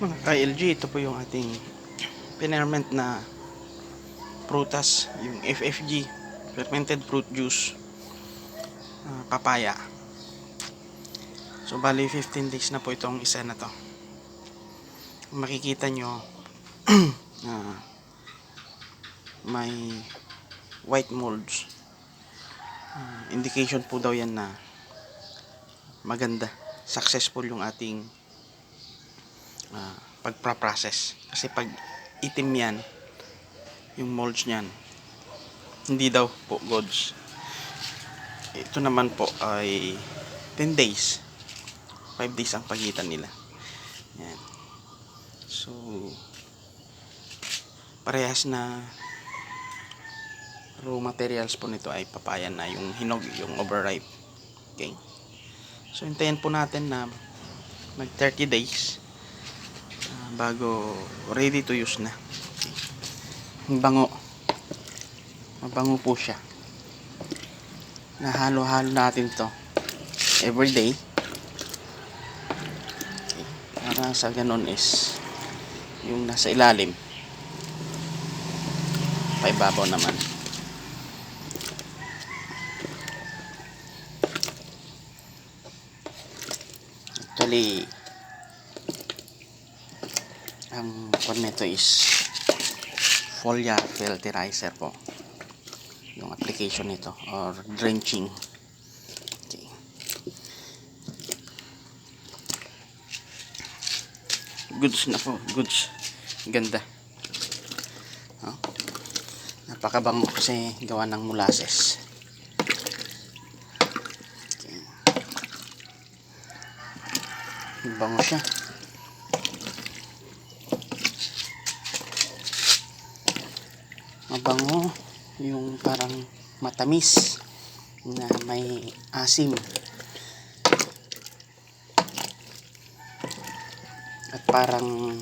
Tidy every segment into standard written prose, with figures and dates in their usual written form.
Mga ka-LG, ito po yung ating pinerment na prutas, yung FFG, fermented fruit juice, papaya. So bali 15 days na po itong isa na to. Makikita nyo may white molds. Indication po daw yan na maganda, successful yung ating pagpa-process. Kasi pag itim yan, yung molds nyan, hindi daw po goods. Ito naman po ay 10 days, 5 days ang pagitan nila. Yan. So parehas na raw materials po nito ay papaya na, yung hinog, yung overripe. Okay, so hintayin po natin na mag 30 days bago ready to use na. Okay. Mabango po siya. Nahalo-halo natin to everyday. Okay. Para sa ganun is yung nasa ilalim, paibabaw naman. Actually, ang kwan nito is foliar fertilizer po yung application nito, or drenching. Okay. Goods na po, goods. Ganda. Oh. Napakabango kasi gawa ng molasses. Okay. Bango siya. Mabango, yung parang matamis na may asim at parang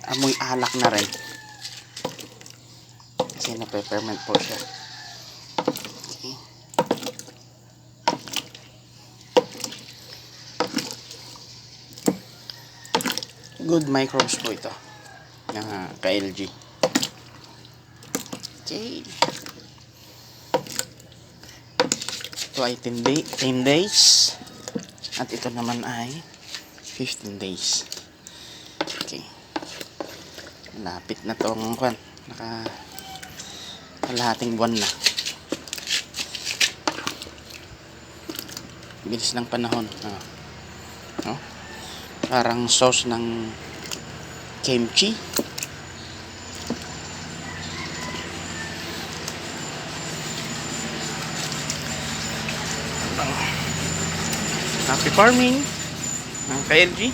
amoy alak na rin kasi nape-ferment po siya. Okay. Good microbes po ito ng ka-LG. Okay. Ito ay 10 days at ito naman ay 15 days. Okay. Lapit na tong kwan. Kalahating buwan na. Bilis ng panahon. Oh. Parang sauce ng kimchi. Happy farming ng ka-LG.